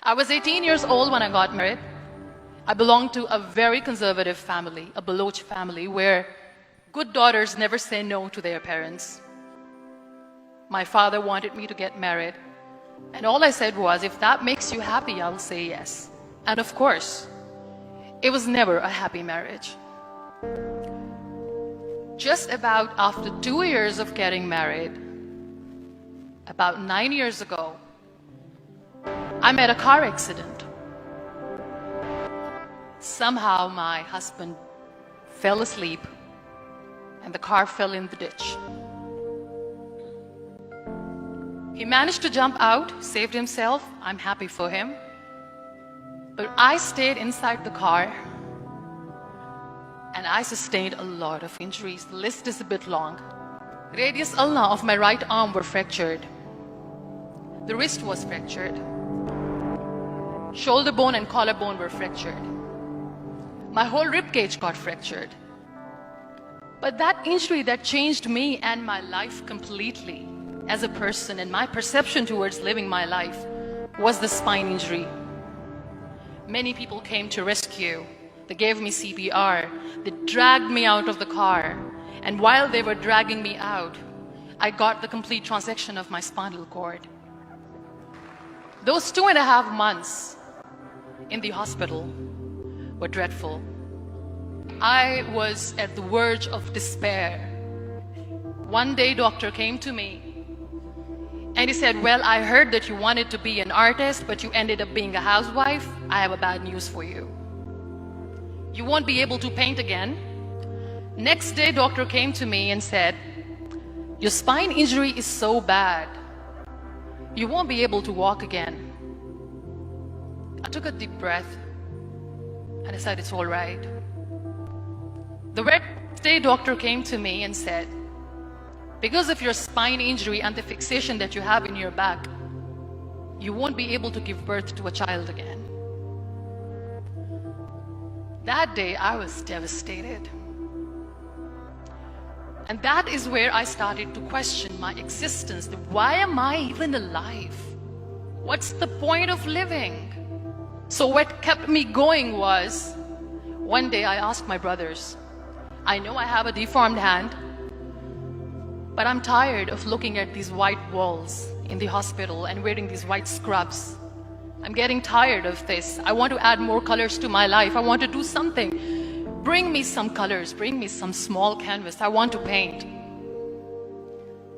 I was 18 years old when I got married. I belonged to a very conservative family, a Baloch family, where good daughters never say no to their parents. My father wanted me to get married, and all I said was, if that makes you happy, I'll say yes. And of course, it was never a happy marriage. Just about after 2 years of getting married, about 9 years ago, I met a car accident. Somehow my husband fell asleep and the car fell in the ditch. He managed to jump out, saved himself. I'm happy for him. But I stayed inside the car and I sustained a lot of injuries. The list is a bit long. Radius ulna of my right arm were fractured. The wrist was fractured. Shoulder bone and collarbone were fractured. My whole rib cage got fractured. But that injury that changed me and my life completely as a person and my perception towards living my life was the spine injury. Many people came to rescue. They gave me CPR. They dragged me out of the car. And while they were dragging me out, I got the complete transection of my spinal cord. Those 2.5 months in the hospital were dreadful. I was at the verge of despair. One day, doctor came to me and he said, well, I heard that you wanted to be an artist, but you ended up being a housewife. I have a bad news for you. You won't be able to paint again. Next day, doctor came to me and said, your spine injury is so bad, you won't be able to walk again. I took a deep breath and I said, it's all right. The next day, doctor came to me and said, because of your spine injury and the fixation that you have in your back, you won't be able to give birth to a child again. That day, I was devastated. And that is where I started to question my existence. Why am I even alive? What's the point of living? So what kept me going was, one day I asked my brothers, I know I have a deformed hand, but I'm tired of looking at these white walls in the hospital and wearing these white scrubs. I'm getting tired of this. I want to add more colors to my life. I want to do something. Bring me some colors, bring me some small canvas. I want to paint.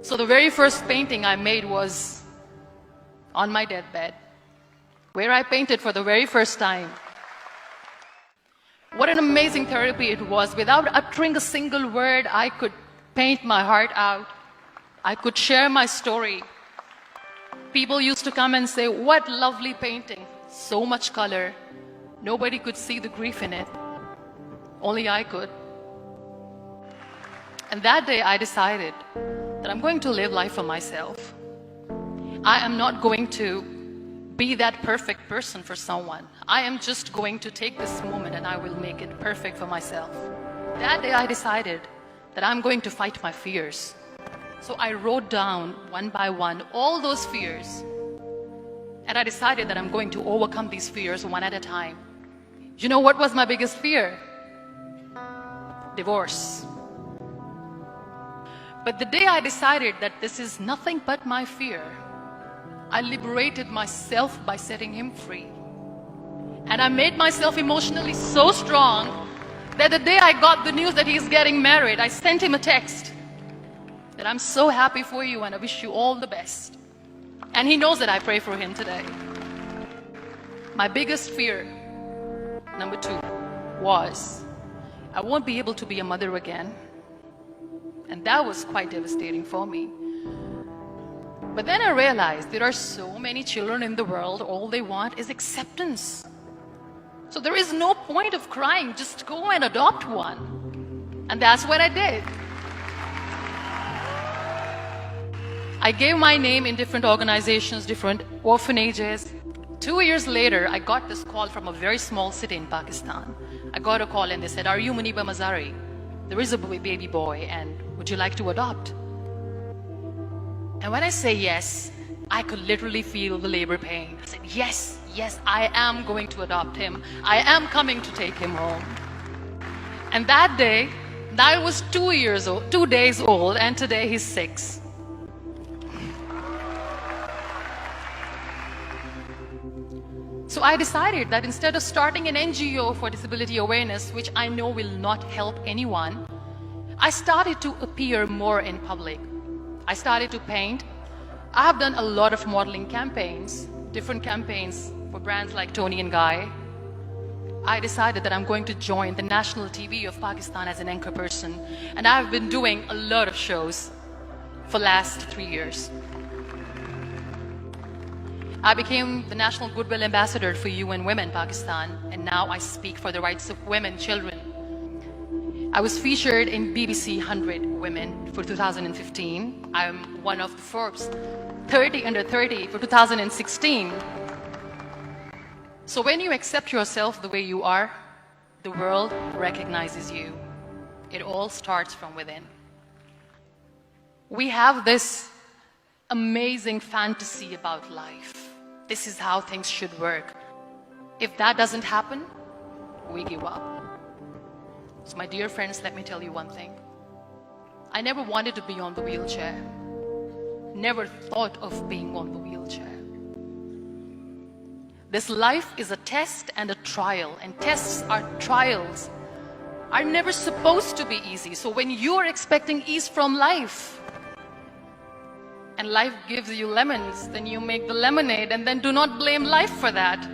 So the very first painting I made was on my deathbed, where I painted for the very first time. What an amazing therapy it was. Without uttering a single word, I could paint my heart out. I could share my story. People used to come and say, what lovely painting, so much color. Nobody could see the grief in it. Only I could. And that day I decided that I'm going to live life for myself. I am not going to be that perfect person for someone. I am just going to take this moment and I will make it perfect for myself. That day I decided that I'm going to fight my fears. So I wrote down one by one all those fears. And I decided that I'm going to overcome these fears one at a time. You know what was my biggest fear? Divorce. But the day I decided that this is nothing but my fear, I liberated myself by setting him free. And I made myself emotionally so strong that the day I got the news that he's getting married, I sent him a text that I'm so happy for you and I wish you all the best. And he knows that I pray for him today. My biggest fear, number 2, was I won't be able to be a mother again. And that was quite devastating for me. But then I realized there are so many children in the world, all they want is acceptance. So there is no point of crying, just go and adopt one. And that's what I did. I gave my name in different organizations, different orphanages. 2 years later, I got this call from a very small city in Pakistan. I got a call and they said, are you Muniba Mazari? There is a baby boy and would you like to adopt? And when I say yes, I could literally feel the labor pain. I said, yes, yes, I am going to adopt him. I am coming to take him home. And that day, I was 2 days old, and today he's 6. So I decided that instead of starting an NGO for disability awareness, which I know will not help anyone, I started to appear more in public. I started to paint. I have done a lot of modeling campaigns, different campaigns for brands like Tony and Guy. I decided that I'm going to join the national TV of Pakistan as an anchor person, and I've been doing a lot of shows for the last 3 years. I became the National Goodwill Ambassador for UN Women Pakistan, and now I speak for the rights of women, children. I was featured in BBC 100 Women for 2015. I'm one of the Forbes 30 under 30 for 2016. So when you accept yourself the way you are, the world recognizes you. It all starts from within. We have this amazing fantasy about life. This is how things should work. If that doesn't happen, we give up. So my dear friends, let me tell you one thing. I never wanted to be on the wheelchair. Never thought of being on the wheelchair. This life is a test and a trial, and tests are trials are never supposed to be easy. So when you are expecting ease from life, and life gives you lemons, then you make the lemonade, and then do not blame life for that.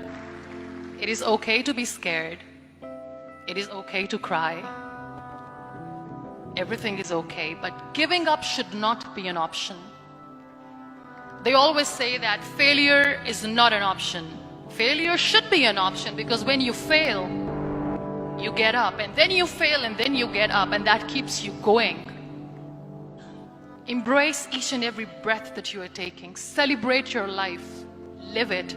It is okay to be scared. It is okay to cry. Everything is okay, but giving up should not be an option. They always say that failure is not an option. Failure should be an option, because when you fail, you get up, and then you fail, and then you get up, and that keeps you going. Embrace each and every breath that you are taking. Celebrate your life. Live it.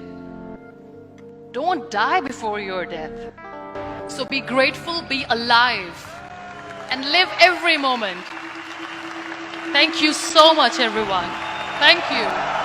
Don't die before your death. So be grateful, be alive, and live every moment. Thank you so much, everyone. Thank you.